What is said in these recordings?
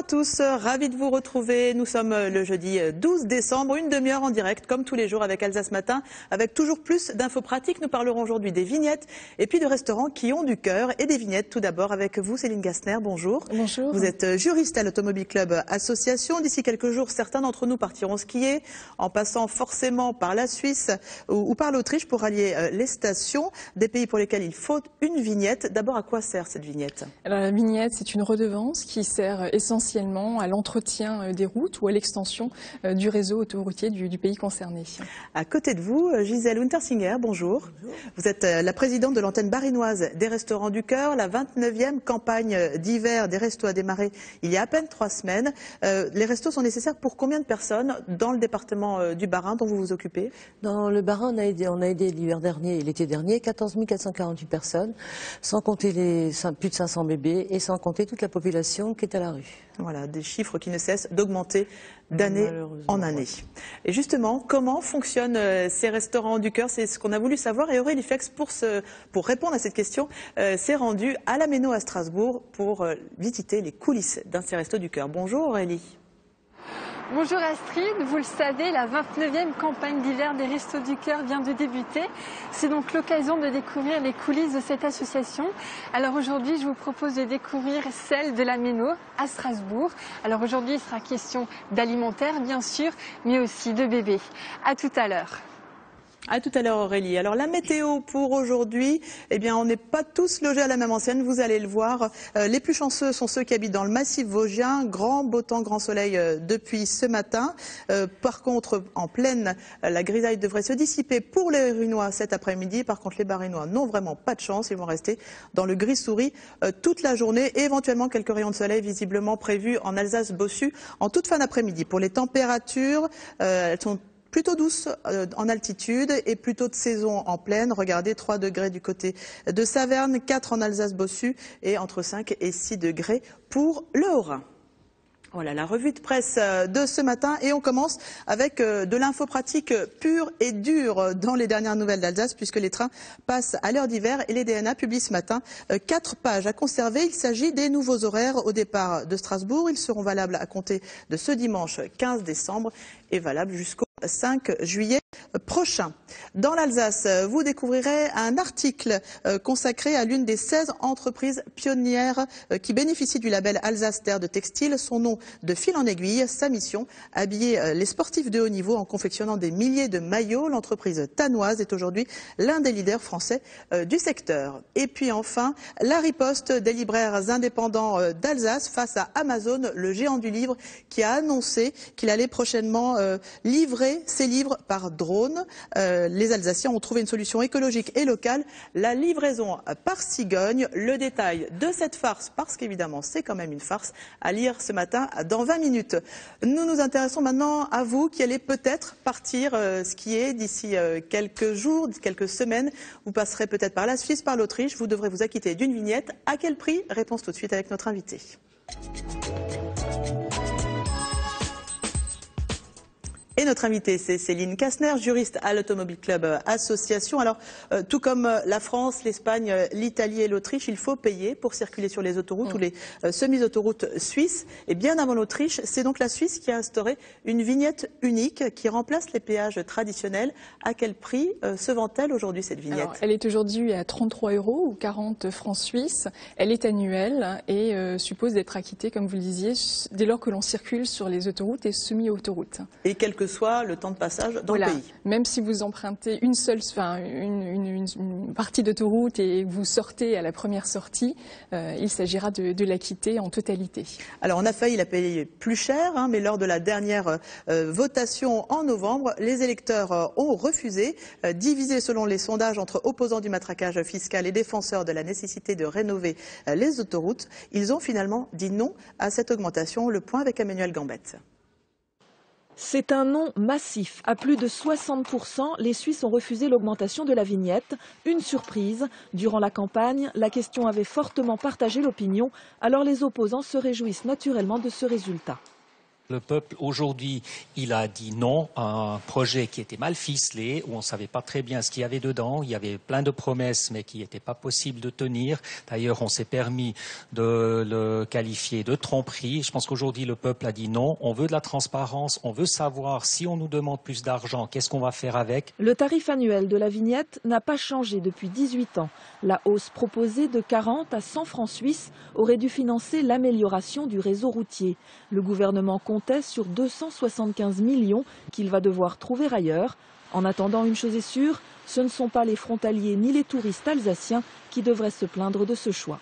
tous, ravi de vous retrouver. Nous sommes le jeudi 12 décembre, une demi-heure en direct, comme tous les jours avec Alsace Matin, avec toujours plus d'infos pratiques. Nous parlerons aujourd'hui des vignettes et puis de restaurants qui ont du cœur et des vignettes. Tout d'abord avec vous, Céline Gassner, bonjour. Bonjour. Vous êtes juriste à l'Automobile Club Association. D'ici quelques jours, certains d'entre nous partiront skier, en passant forcément par la Suisse ou par l'Autriche pour allier les stations, des pays pour lesquels il faut une vignette. D'abord, à quoi sert cette vignette? Alors, la vignette, c'est une redevance qui sert essentiellement à l'entretien des routes ou à l'extension du réseau autoroutier du pays concerné. À côté de vous, Gisèle Untersinger, bonjour. Bonjour. Vous êtes la présidente de l'antenne barinoise des Restaurants du Cœur. La 29e campagne d'hiver des restos a démarré il y a à peine 3 semaines. Les restos sont nécessaires pour combien de personnes dans le département du Bas-Rhin dont vous vous occupez? Dans le Bas-Rhin, on a aidé l'hiver dernier et l'été dernier 14 448 personnes, sans compter les plus de 500 bébés et sans compter toute la population qui est à la rue. Voilà, des chiffres qui ne cessent d'augmenter d'année en année. Et justement, comment fonctionnent ces restaurants du cœur? C'est ce qu'on a voulu savoir. Et Aurélie Flex, pour répondre à cette question, s'est rendue à la Méno à Strasbourg pour visiter les coulisses d'un de ces restos du cœur. Bonjour Aurélie. Bonjour Astrid, vous le savez, la 29e campagne d'hiver des Restos du Cœur vient de débuter. C'est donc l'occasion de découvrir les coulisses de cette association. Alors aujourd'hui, je vous propose de découvrir celle de la Méno à Strasbourg. Alors aujourd'hui, il sera question d'alimentaire, bien sûr, mais aussi de bébés. À tout à l'heure. À tout à l'heure Aurélie. Alors la météo pour aujourd'hui, eh bien on n'est pas tous logés à la même enseigne, vous allez le voir. Les plus chanceux sont ceux qui habitent dans le massif vosgien. Grand beau temps, grand soleil depuis ce matin. Par contre, en pleine, la grisaille devrait se dissiper pour les Ruinois cet après-midi. Par contre, les Barinois n'ont vraiment pas de chance. Ils vont rester dans le gris souris toute la journée et éventuellement quelques rayons de soleil visiblement prévus en Alsace-Bossu en toute fin d'après-midi. Pour les températures, elles sont plutôt douce en altitude et plutôt de saison en plaine. Regardez, 3 degrés du côté de Saverne, 4 en Alsace-Bossu et entre 5 et 6 degrés pour le Haut-Rhin. Voilà la revue de presse de ce matin et on commence avec de l'info pratique pure et dure dans les dernières nouvelles d'Alsace puisque les trains passent à l'heure d'hiver et les DNA publient ce matin 4 pages à conserver. Il s'agit des nouveaux horaires au départ de Strasbourg. Ils seront valables à compter de ce dimanche 15 décembre et valables jusqu'au 5 juillet prochain. Dans l'Alsace, vous découvrirez un article consacré à l'une des 16 entreprises pionnières qui bénéficient du label Alsace Terre de Textile. Son nom de fil en aiguille, sa mission, habiller les sportifs de haut niveau en confectionnant des milliers de maillots. L'entreprise tanoise est aujourd'hui l'un des leaders français du secteur. Et puis enfin, la riposte des libraires indépendants d'Alsace face à Amazon, le géant du livre, qui a annoncé qu'il allait prochainement livrer ses livres par drone. Les Alsaciens ont trouvé une solution écologique et locale, la livraison par cigogne. Le détail de cette farce, parce qu'évidemment c'est quand même une farce, à lire ce matin dans 20 minutes. Nous nous intéressons maintenant à vous qui allez peut-être partir skier d'ici quelques jours, quelques semaines. Vous passerez peut-être par la Suisse, par l'Autriche. Vous devrez vous acquitter d'une vignette. À quel prix? Réponse tout de suite avec notre invité. Et notre invitée, c'est Céline Gassner, juriste à l'Automobile Club Association. Alors, tout comme la France, l'Espagne, l'Italie et l'Autriche, il faut payer pour circuler sur les autoroutes ou les semi-autoroutes suisses. Et bien avant l'Autriche, c'est donc la Suisse qui a instauré une vignette unique qui remplace les péages traditionnels. À quel prix se vend-elle aujourd'hui cette vignette? Alors, elle est aujourd'hui à 33 € ou 40 francs suisses. Elle est annuelle et suppose d'être acquittée, comme vous le disiez, dès lors que l'on circule sur les autoroutes et semi-autoroutes. Et quel que soit le temps de passage dans le pays. Même si vous empruntez une partie d'autoroute et vous sortez à la première sortie, il s'agira de l'acquitter en totalité. Alors on a failli la payer plus cher, mais lors de la dernière votation en novembre, les électeurs ont refusé. Divisés selon les sondages entre opposants du matraquage fiscal et défenseurs de la nécessité de rénover les autoroutes, ils ont finalement dit non à cette augmentation. Le point avec Emmanuel Gambette. C'est un non massif. À plus de 60%, les Suisses ont refusé l'augmentation de la vignette. Une surprise. Durant la campagne, la question avait fortement partagé l'opinion. Alors les opposants se réjouissent naturellement de ce résultat. Le peuple, aujourd'hui, il a dit non à un projet qui était mal ficelé, où on ne savait pas très bien ce qu'il y avait dedans. Il y avait plein de promesses, mais qui n'étaient pas possibles de tenir. D'ailleurs, on s'est permis de le qualifier de tromperie. Je pense qu'aujourd'hui, le peuple a dit non. On veut de la transparence. On veut savoir si on nous demande plus d'argent, qu'est-ce qu'on va faire avec. Le tarif annuel de la vignette n'a pas changé depuis 18 ans. La hausse proposée de 40 à 100 francs suisses aurait dû financer l'amélioration du réseau routier. Le gouvernement comptait sur 275 millions qu'il va devoir trouver ailleurs. En attendant, une chose est sûre, ce ne sont pas les frontaliers ni les touristes alsaciens qui devraient se plaindre de ce choix.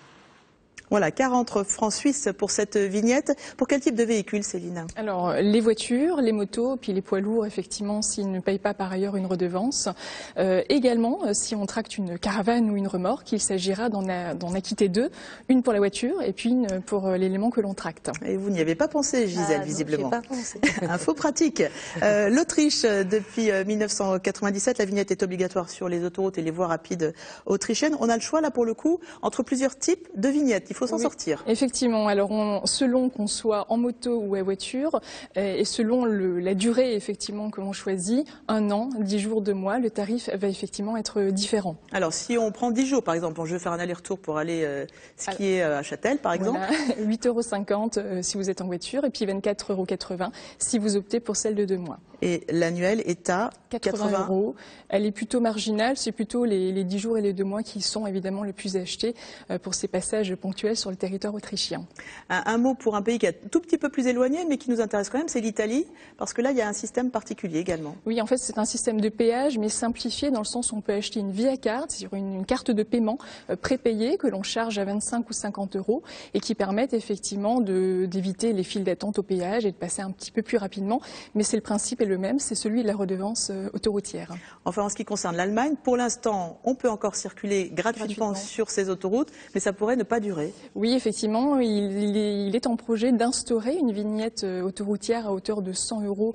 Voilà, 40 francs suisses pour cette vignette. Pour quel type de véhicule, Céline? Alors, les voitures, les motos, puis les poids lourds, effectivement, s'ils ne payent pas par ailleurs une redevance. Également, si on tracte une caravane ou une remorque, il s'agira d'en acquitter deux. Une pour la voiture et puis une pour l'élément que l'on tracte. Et vous n'y avez pas pensé, Gisèle, visiblement. Non, j'y ai pas pensé. Info pratique. L'Autriche, depuis 1997, la vignette est obligatoire sur les autoroutes et les voies rapides autrichiennes. On a le choix, là, pour le coup, entre plusieurs types de vignettes. Il faut s'en sortir. Effectivement. Alors, selon qu'on soit en moto ou à voiture, et selon la durée effectivement que l'on choisit, 1 an, 10 jours, 2 mois, le tarif va effectivement être différent. Alors, si on prend 10 jours, par exemple, je veux faire un aller-retour pour aller skier à Châtel, par exemple. Voilà, 8,50 € si vous êtes en voiture, et puis 24,80 € si vous optez pour celle de 2 mois. Et l'annuel est à 80 €. Elle est plutôt marginale, c'est plutôt les 10 jours et les 2 mois qui sont évidemment le plus achetés pour ces passages ponctuels sur le territoire autrichien. Un mot pour un pays qui est un tout petit peu plus éloigné, mais qui nous intéresse quand même, c'est l'Italie, parce que là, il y a un système particulier également. Oui, en fait, c'est un système de péage, mais simplifié dans le sens où on peut acheter une via carte, c'est-à-dire une carte de paiement prépayée que l'on charge à 25 ou 50 € et qui permettent effectivement d'éviter les files d'attente au péage et de passer un petit peu plus rapidement. Mais c'est le principe est le même, c'est celui de la redevance autoroutière. Enfin, en ce qui concerne l'Allemagne, pour l'instant, on peut encore circuler gratuitement sur ces autoroutes, mais ça pourrait ne pas durer. Oui, effectivement, il est en projet d'instaurer une vignette autoroutière à hauteur de 100 €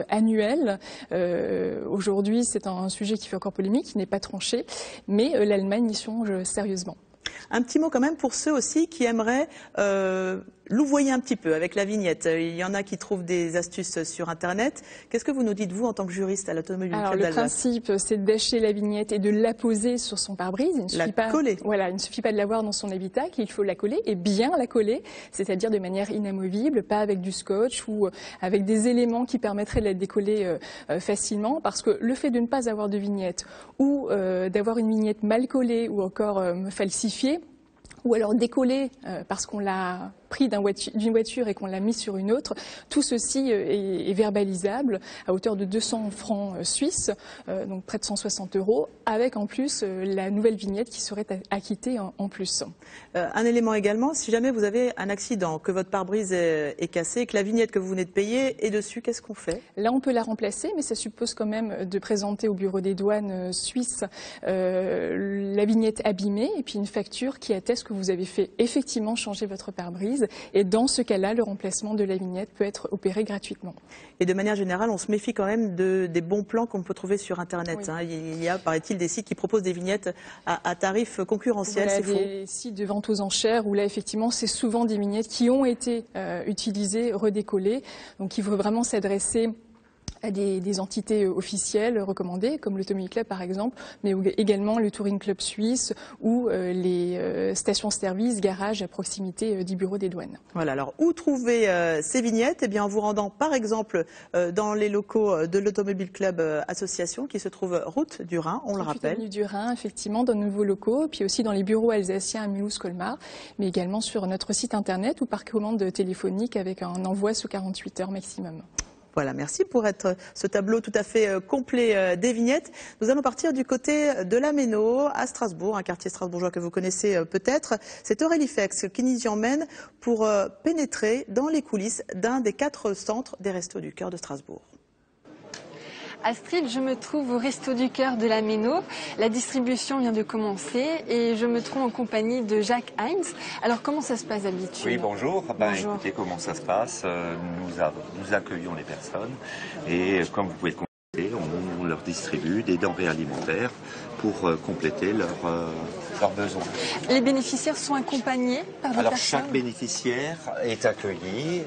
annuels. Aujourd'hui, c'est un sujet qui fait encore polémique, qui n'est pas tranché, mais l'Allemagne y songe sérieusement. Un petit mot quand même pour ceux aussi qui aimeraient louvoyer un petit peu avec la vignette. Il y en a qui trouvent des astuces sur Internet. Qu'est-ce que vous nous dites, vous, en tant que juriste à l'Automobile Club d'Alsace? Le principe, c'est d'acheter la vignette et de la poser sur son pare-brise. Il ne suffit pas, coller. Voilà, il ne suffit pas de l'avoir dans son habitacle, il faut la coller et bien la coller, c'est-à-dire de manière inamovible, pas avec du scotch ou avec des éléments qui permettraient de la décoller facilement, parce que le fait de ne pas avoir de vignette ou d'avoir une vignette mal collée ou encore falsifiée, ou alors décollée parce qu'on l'a pris d'une voiture et qu'on l'a mis sur une autre, tout ceci est verbalisable à hauteur de 200 francs suisses, donc près de 160 €, avec en plus la nouvelle vignette qui serait acquittée en plus. Un élément également, si jamais vous avez un accident, que votre pare-brise est cassé, que la vignette que vous venez de payer est dessus, qu'est-ce qu'on fait? Là, on peut la remplacer, mais ça suppose quand même de présenter au bureau des douanes suisses la vignette abîmée et puis une facture qui atteste que vous avez fait effectivement changer votre pare-brise. Et dans ce cas-là, le remplacement de la vignette peut être opéré gratuitement. Et de manière générale, on se méfie quand même des bons plans qu'on peut trouver sur Internet. Oui. Hein. Il y a, paraît-il, des sites qui proposent des vignettes à tarifs concurrentiels. Voilà, c'est faux. Des sites de vente aux enchères où là, effectivement, c'est souvent des vignettes qui ont été utilisées, redécollées. Donc, il faut vraiment s'adresser à des entités officielles recommandées, comme l'Automobile Club par exemple, mais également le Touring Club Suisse ou les stations-service, garages à proximité du bureau des douanes. Voilà, alors où trouver ces vignettes? Eh bien, en vous rendant par exemple dans les locaux de l'Automobile Club Association qui se trouve route du Rhin, on le rappelle. Avenue du Rhin, effectivement, dans de nouveaux locaux, puis aussi dans les bureaux alsaciens à Mulhouse-Colmar, mais également sur notre site internet ou par commande téléphonique avec un envoi sous 48 heures maximum. Voilà, merci pour ce tableau tout à fait complet des vignettes. Nous allons partir du côté de la Méno, à Strasbourg, un quartier strasbourgeois que vous connaissez peut-être. C'est Aurélie Fex qui nous y emmène pour pénétrer dans les coulisses d'un des 4 centres des Restos du Cœur de Strasbourg. Astrid, je me trouve au Resto du Cœur de la Méno. La distribution vient de commencer et je me trouve en compagnie de Jacques Heinz. Alors, comment ça se passe d'habitude? Oui, bonjour. Bonjour. Écoutez, comment ça se passe? Nous accueillons les personnes et comme vous pouvez le constater, leur distribue des denrées alimentaires pour compléter leurs besoins. Les bénéficiaires sont accompagnés par des Alors personnes? chaque bénéficiaire est accueilli,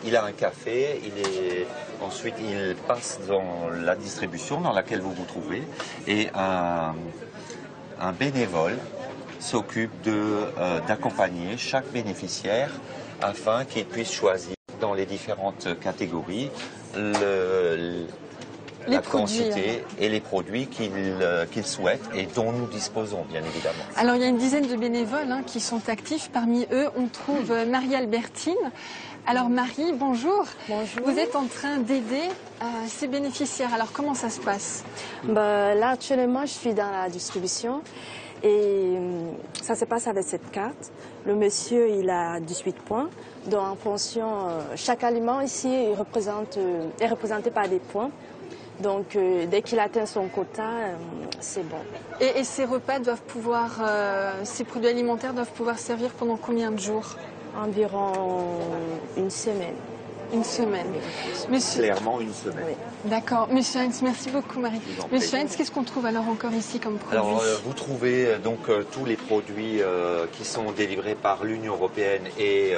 il a un café, ensuite il passe dans la distribution dans laquelle vous vous trouvez et un bénévole s'occupe d'accompagner chaque bénéficiaire afin qu'il puisse choisir dans les différentes catégories la quantité et les produits qu'il souhaite et dont nous disposons, bien évidemment. Alors, il y a une dizaine de bénévoles qui sont actifs. Parmi eux, on trouve Marie-Albertine. Alors, Marie, bonjour. Bonjour. Vous êtes en train d'aider ces bénéficiaires. Alors, comment ça se passe? Là, actuellement, je suis dans la distribution et ça se passe avec cette carte. Le monsieur, il a 18 points. Donc, en fonction, chaque aliment ici est représenté par des points. Donc, dès qu'il atteint son quota, c'est bon. Et ces repas doivent pouvoir, ces produits alimentaires doivent pouvoir servir pendant combien de jours? Environ une semaine. Une semaine. Monsieur... Clairement une semaine. Oui. D'accord. Monsieur Heinz, merci beaucoup Marie. Monsieur Heinz, qu'est-ce qu'on trouve alors encore ici comme produit? Alors, vous trouvez donc tous les produits qui sont délivrés par l'Union européenne et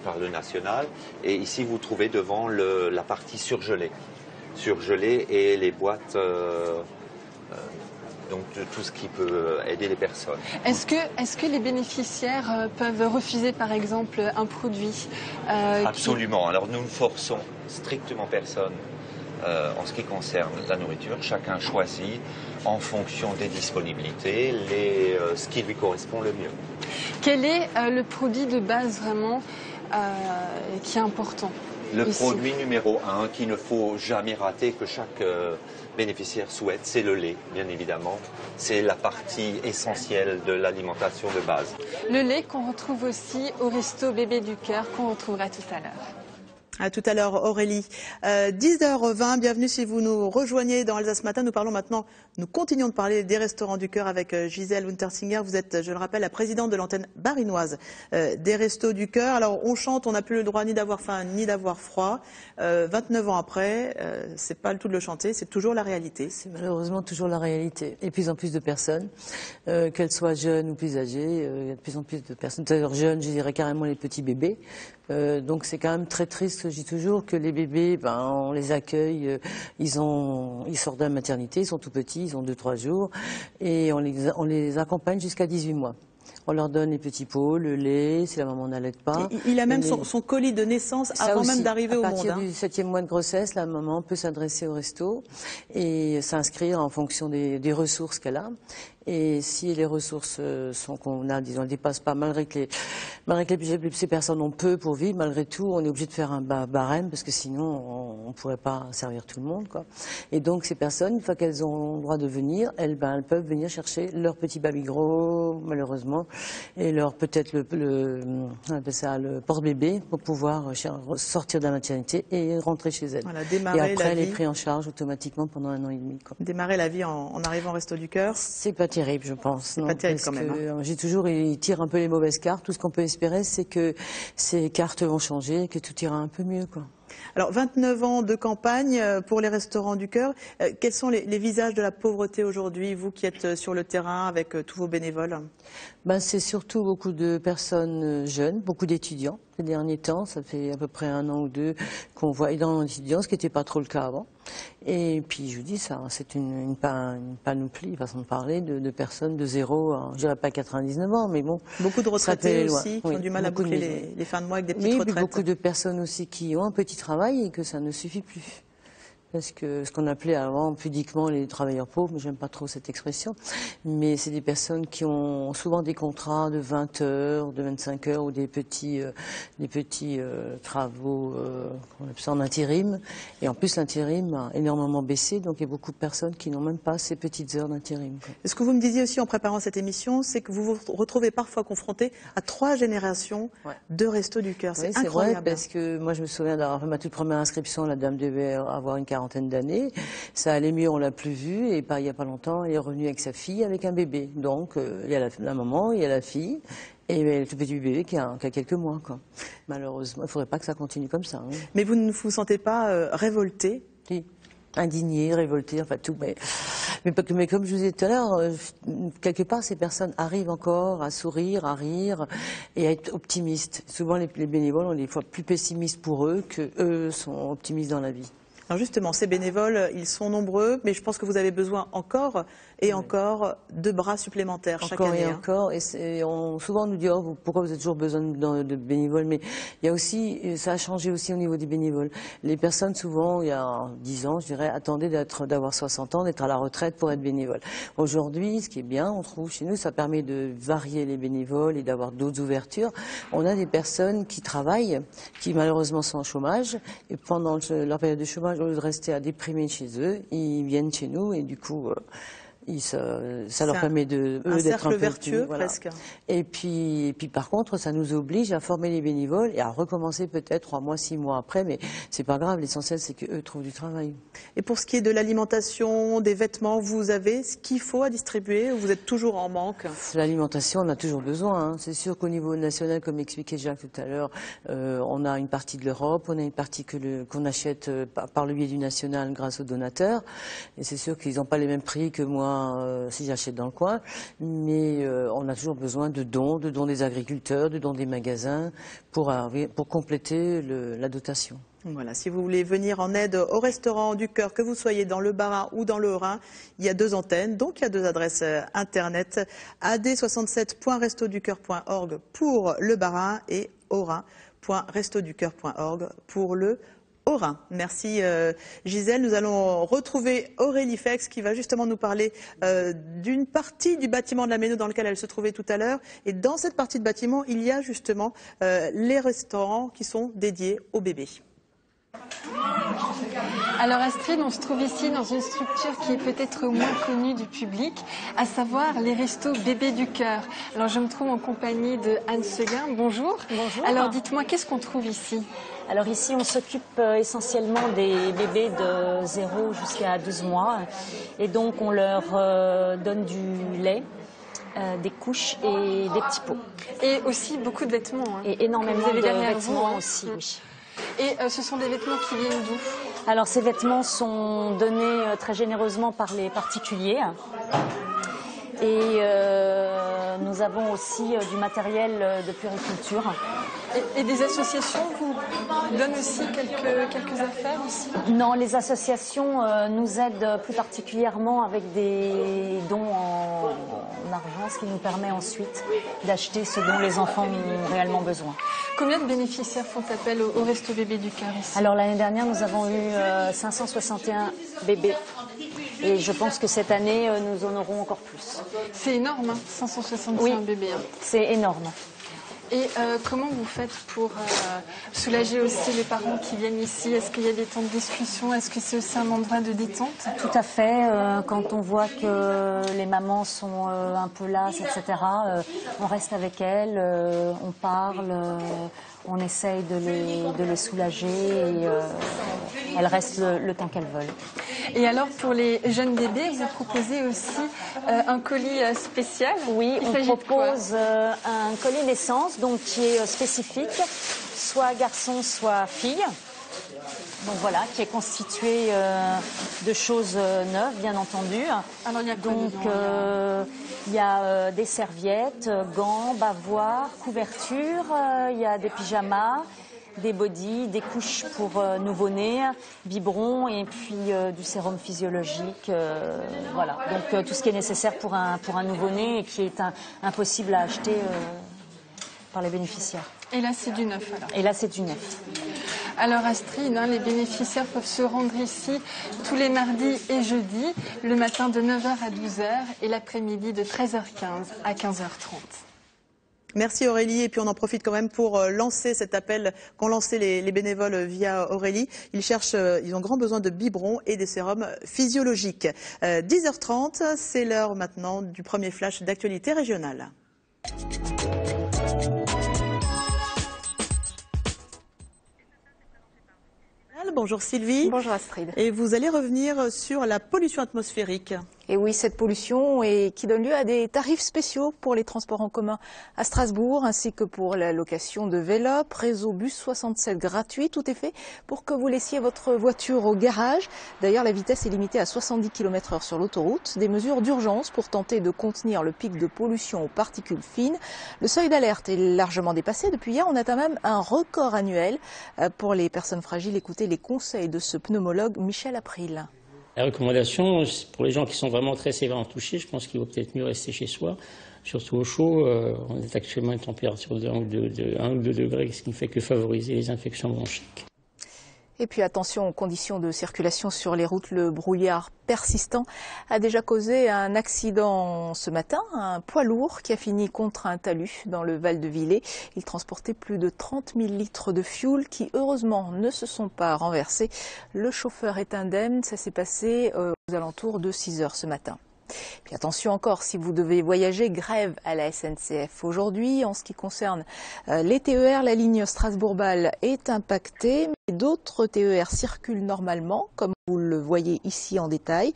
par le national. Et ici, vous trouvez devant la partie surgelée et les boîtes, donc de tout ce qui peut aider les personnes. Est-ce que les bénéficiaires peuvent refuser par exemple un produit Absolument. Alors nous ne forçons strictement personne en ce qui concerne la nourriture. Chacun choisit en fonction des disponibilités ce qui lui correspond le mieux. Quel est le produit de base vraiment qui est important? Le produit numéro 1 qu'il ne faut jamais rater, que chaque bénéficiaire souhaite, c'est le lait, bien évidemment. C'est la partie essentielle de l'alimentation de base. Le lait qu'on retrouve aussi au Resto Bébé du Cœur, qu'on retrouvera tout à l'heure. À tout à l'heure, Aurélie. 10h20, bienvenue si vous nous rejoignez dans Alsace Matin. Nous continuons de parler des Restaurants du Cœur avec Gisèle Untersinger. Vous êtes, je le rappelle, la présidente de l'antenne barinoise des Restos du Cœur. Alors, on chante, on n'a plus le droit ni d'avoir faim ni d'avoir froid. 29 ans après, c'est pas le tout de le chanter, c'est toujours la réalité. C'est malheureusement toujours la réalité. Et de plus en plus de personnes, qu'elles soient jeunes ou plus âgées, il y a de plus en plus de personnes. D'ailleurs, jeunes, je dirais carrément les petits bébés. Donc c'est quand même très triste, je dis toujours, que les bébés, on les accueille, ils sortent de la maternité, ils sont tout petits, ils ont 2-3 jours, et on les accompagne jusqu'à 18 mois. On leur donne les petits pots, le lait, si la maman n'allait pas. Il a même son colis de naissance avant même d'arriver au monde. À partir du 7e mois de grossesse, la maman peut s'adresser au resto et s'inscrire en fonction des ressources qu'elle a. Et si les ressources sont qu'on a, disons, ne dépassent pas, malgré que ces personnes ont peu pour vivre, malgré tout, on est obligé de faire un barème parce que sinon on ne pourrait pas servir tout le monde, quoi. Et donc ces personnes, une fois qu'elles ont le droit de venir, elles peuvent venir chercher leur petit babygros, malheureusement, et peut-être on appelle ça le porte-bébé pour pouvoir sortir de la maternité et rentrer chez elles. Voilà, et après, elle est prise en charge automatiquement pendant 1 an et demi, quoi. Démarrer la vie en arrivant au Resto du Cœur. C'est pas terrible, je pense. C'est pas terrible quand même. J'ai toujours, il tire un peu les mauvaises cartes. Tout ce qu'on peut espérer, c'est que ces cartes vont changer et que tout ira un peu mieux, quoi. Alors, 29 ans de campagne pour les Restaurants du Cœur. Quels sont les visages de la pauvreté aujourd'hui, vous qui êtes sur le terrain avec tous vos bénévoles? C'est surtout beaucoup de personnes jeunes, beaucoup d'étudiants. Ces derniers temps, ça fait à peu près 1 an ou 2 qu'on voit énormément d'étudiants, ce qui n'était pas trop le cas avant. Et puis, je vous dis ça, c'est une panoplie, façon de parler, de personnes de 0, je dirais pas 99 ans, mais bon. Beaucoup de retraités aussi, qui ont du mal à boucler les fins de mois avec des petites retraites. Beaucoup de personnes aussi qui ont un petit travail et que ça ne suffit plus. Parce que ce qu'on appelait avant pudiquement les travailleurs pauvres, mais j'aime pas trop cette expression, mais c'est des personnes qui ont souvent des contrats de 20 heures, de 25 heures ou des petits travaux on appelle ça en intérim. Et en plus l'intérim a énormément baissé, donc il y a beaucoup de personnes qui n'ont même pas ces petites heures d'intérim. Ce que vous me disiez aussi en préparant cette émission, c'est que vous vous retrouvez parfois confronté à 3 générations de Restos du Cœur. C'est incroyable. C'est vrai, parce que moi je me souviens d'avoir fait ma toute première inscription, la dame devait avoir une quarantaine d'années, ça allait mieux, on l'a plus vue, et il n'y a pas longtemps, elle est revenue avec sa fille, avec un bébé. Donc il y a la maman, il y a la fille, et le tout petit bébé qui a quelques mois, quoi. Malheureusement, il ne faudrait pas que ça continue comme ça. Hein. Mais vous ne vous sentez pas révolté? Si. indignés, révoltés, enfin tout. Mais comme je vous disais tout à l'heure, quelque part, ces personnes arrivent encore à sourire, à rire et à être optimistes. Souvent, les bénévoles, on est des fois plus pessimistes pour eux qu'eux sont optimistes dans la vie. Alors justement, ces bénévoles, ils sont nombreux, mais je pense que vous avez besoin encore et encore de bras supplémentaires chaque année. Encore et souvent on nous dit pourquoi vous avez toujours besoin de bénévoles, mais il y a aussi, ça a changé aussi au niveau des bénévoles. Les personnes souvent, il y a 10 ans, je dirais, attendaient d'avoir 60 ans, d'être à la retraite pour être bénévole. Aujourd'hui, ce qui est bien, on trouve chez nous, ça permet de varier les bénévoles et d'avoir d'autres ouvertures. On a des personnes qui travaillent, qui malheureusement sont en chômage, et pendant leur période de chômage, au lieu de rester à déprimer chez eux, ils viennent chez nous et du coup, ça leur permet d'être un cercle peu vertueux, voilà. presque. Et puis par contre, ça nous oblige à former les bénévoles et à recommencer peut-être 3 mois, 6 mois après, mais c'est pas grave. L'essentiel, c'est qu'eux trouvent du travail. Et pour ce qui est de l'alimentation, des vêtements, vous avez ce qu'il faut à distribuer ou vous êtes toujours en manque? L'alimentation, on a toujours besoin. Hein. C'est sûr qu'au niveau national, comme expliquait Jacques tout à l'heure, on a une partie de l'Europe, on a une partie qu'on achète par le biais du national grâce aux donateurs. Et c'est sûr qu'ils n'ont pas les mêmes prix que moi si j'achète dans le coin, mais on a toujours besoin de dons des agriculteurs, de dons des magasins pour compléter la dotation. Voilà, si vous voulez venir en aide au Restaurant du Cœur, que vous soyez dans le Bas-Rhin ou dans le Haut-Rhin, il y a 2 antennes, donc il y a 2 adresses internet, ad67.restoducoeur.org pour le Bas-Rhin et haut-rhin.restoducoeur.org pour le Haut-Rhin. Merci Gisèle. Nous allons retrouver Aurélie Fex qui va justement nous parler d'une partie du bâtiment de la Méno dans lequel elle se trouvait tout à l'heure. Et dans cette partie de bâtiment, il y a justement les restaurants qui sont dédiés aux bébés. Alors Astrid, on se trouve ici dans une structure qui est peut-être moins connue du public, à savoir les restos bébés du cœur. Alors je me trouve en compagnie de Anne Seguin. Bonjour. Bonjour. Alors dites-moi, qu'est-ce qu'on trouve ici? Alors ici, on s'occupe essentiellement des bébés de 0 jusqu'à 12 mois. Et donc, on leur donne du lait, des couches et des petits pots. Et aussi beaucoup de vêtements. Hein. Et énormément de vêtements vous, aussi, oui. Et ce sont des vêtements qui viennent d'où? Alors, ces vêtements sont donnés très généreusement par les particuliers. Et nous avons aussi du matériel de puériculture. Et des associations vous donnent aussi quelques affaires aussi? Non, les associations nous aident plus particulièrement avec des dons en argent, ce qui nous permet ensuite d'acheter ce dont les enfants ont réellement besoin. Combien de bénéficiaires font appel au Resto Bébé du Cœur ici? Alors l'année dernière, nous avons eu 561 bébés. Et je pense que cette année, nous en aurons encore plus. C'est énorme, hein, 561 bébés. Hein. C'est énorme. Et comment vous faites pour soulager aussi les parents qui viennent ici? Est-ce qu'il y a des temps de discussion? Est-ce que c'est aussi un endroit de détente? Tout à fait. Quand on voit que les mamans sont un peu lasses, etc., on reste avec elles, on parle, on essaye de les soulager et elles restent le temps qu'elles veulent. Et alors pour les jeunes bébés, vous proposez aussi un colis spécial? Oui, on propose un colis naissance donc qui est spécifique, soit garçon, soit fille. Donc voilà, qui est constitué de choses neuves, bien entendu. Alors il y a quoi donc il y a des serviettes, gants, bavoirs, couvertures, il y a des pyjamas, des bodys, des couches pour nouveau-nés, biberons et puis du sérum physiologique. Voilà, donc tout ce qui est nécessaire pour un nouveau-né et qui est impossible à acheter par les bénéficiaires. Et là, c'est du neuf alors? Et là, c'est du neuf. Alors Astrid, hein, les bénéficiaires peuvent se rendre ici tous les mardis et jeudis, le matin de 9h à 12h et l'après-midi de 13h15 à 15h30. Merci Aurélie, et puis on en profite quand même pour lancer cet appel qu'ont lancé les bénévoles via Aurélie. Ils ont grand besoin de biberons et des sérums physiologiques. 10h30, c'est l'heure maintenant du premier flash d'actualité régionale. Bonjour Sylvie. Bonjour Astrid. Et vous allez revenir sur la pollution atmosphérique. Et oui, cette pollution qui donne lieu à des tarifs spéciaux pour les transports en commun à Strasbourg, ainsi que pour la location de Vélop, réseau bus 67 gratuit. Tout est fait pour que vous laissiez votre voiture au garage. D'ailleurs, la vitesse est limitée à 70 km/h sur l'autoroute. Des mesures d'urgence pour tenter de contenir le pic de pollution aux particules fines. Le seuil d'alerte est largement dépassé. Depuis hier, on atteint même un record annuel. Pour les personnes fragiles, écoutez les conseils de ce pneumologue Michel April. La recommandation, pour les gens qui sont vraiment très sévèrement touchés, je pense qu'il vaut peut-être mieux rester chez soi, surtout au chaud. On est actuellement à une température de 1 ou 2 degrés, ce qui ne fait que favoriser les infections bronchiques. Et puis attention aux conditions de circulation sur les routes. Le brouillard persistant a déjà causé un accident ce matin. Un poids lourd qui a fini contre un talus dans le Val de Villers. Il transportait plus de 30 000 litres de fioul qui heureusement ne se sont pas renversés. Le chauffeur est indemne. Ça s'est passé aux alentours de 6 heures ce matin. Puis attention encore, si vous devez voyager, grève à la SNCF aujourd'hui. En ce qui concerne les TER, la ligne Strasbourg-Bâle est impactée, mais d'autres TER circulent normalement, comme vous le voyez ici en détail.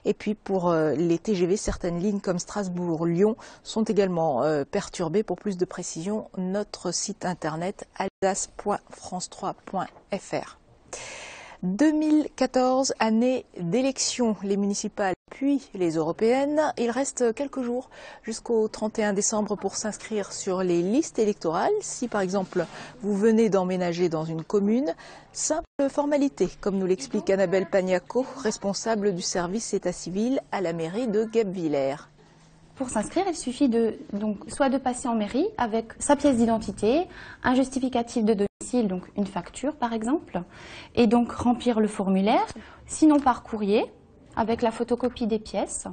Et puis pour les TGV, certaines lignes comme Strasbourg-Lyon sont également perturbées. Pour plus de précision, notre site internet alsace.france3.fr. 2014, année d'élection, les municipales puis les européennes. Il reste quelques jours jusqu'au 31 décembre pour s'inscrire sur les listes électorales. Si par exemple vous venez d'emménager dans une commune, simple formalité, comme nous l'explique Annabelle Pagnaco, responsable du service état civil à la mairie de Guebwiller. Pour s'inscrire, il suffit soit de passer en mairie avec sa pièce d'identité, un justificatif de domicile, donc une facture par exemple, et donc remplir le formulaire, sinon par courrier, avec la photocopie des pièces.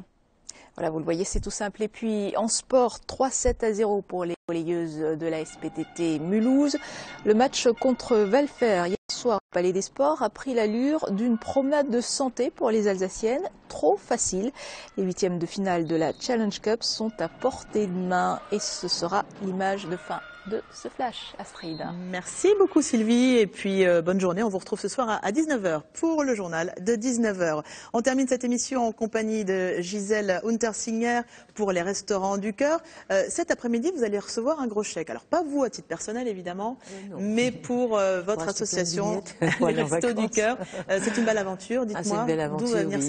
Voilà, vous le voyez, c'est tout simple. Et puis en sport, 3-7-0 pour les volleyeuses de la SPTT Mulhouse. Le match contre Valfer hier soir au Palais des Sports a pris l'allure d'une promenade de santé pour les Alsaciennes. Trop facile. Les huitièmes de finale de la Challenge Cup sont à portée de main et ce sera l'image de fin de ce flash, Astrid. Merci beaucoup Sylvie et puis bonne journée. On vous retrouve ce soir à 19h pour le journal de 19h. On termine cette émission en compagnie de Gisèle Untersinger pour les Restaurants du Cœur. Cet après-midi, vous allez recevoir un gros chèque. Alors pas vous à titre personnel évidemment, mais pour votre association les Restos du Cœur. C'est une belle aventure. Dites-moi d'où va venir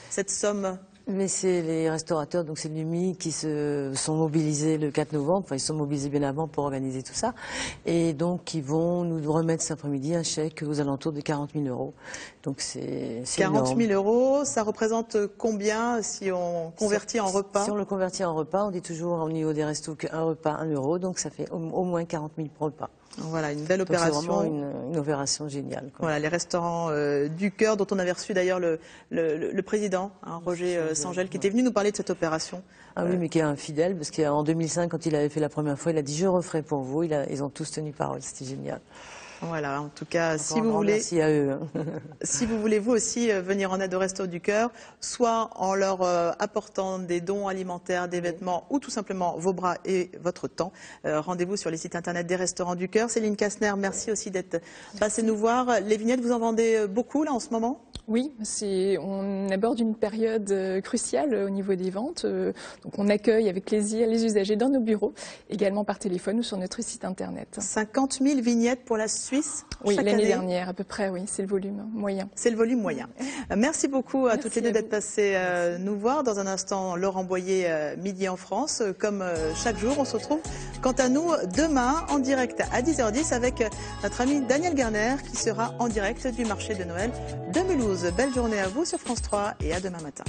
cette somme. Mais c'est les restaurateurs, donc c'est l'UMI qui se sont mobilisés le 4 novembre, enfin ils se sont mobilisés bien avant pour organiser tout ça, et donc ils vont nous remettre cet après-midi un chèque aux alentours de 40 000 euros. Donc c'est 40 000 euros, ça représente combien si on convertit en repas? Si on le convertit en repas, on dit toujours au niveau des restos qu'un repas 1 euro, donc ça fait au moins 40 000 pour repas. Voilà, une belle opération. C'est vraiment une opération géniale. Quoi. Voilà, les Restaurants du Cœur, dont on avait reçu d'ailleurs le président, Roger Sangel, qui était venu nous parler de cette opération. Ah oui, mais qui est un fidèle, parce qu'en 2005, quand il avait fait la première fois, il a dit « je referai pour vous ». Ils ont tous tenu parole, c'était génial. Voilà, en tout cas, si vous voulez, merci à eux. Si vous voulez vous aussi venir en aide aux Restos du Cœur, soit en leur apportant des dons alimentaires, des vêtements ou tout simplement vos bras et votre temps, rendez-vous sur les sites internet des Restaurants du Cœur. Céline Kastner, merci aussi d'être passée nous voir. Les vignettes, vous en vendez beaucoup là en ce moment ? Oui, on aborde une période cruciale au niveau des ventes. Donc on accueille avec plaisir les usagers dans nos bureaux, également par téléphone ou sur notre site internet. 50 000 vignettes pour la Suisse oui, chaque l'année année. Dernière à peu près, oui, c'est le volume moyen. C'est le volume moyen. Merci beaucoup à toutes les deux d'être passées nous voir. Dans un instant, Laurent Boyer, Midi en France. Comme chaque jour, on se retrouve quant à nous demain en direct à 10h10 avec notre ami Daniel Garner qui sera en direct du marché de Noël de Mulhouse. Belle journée à vous sur France 3 et à demain matin.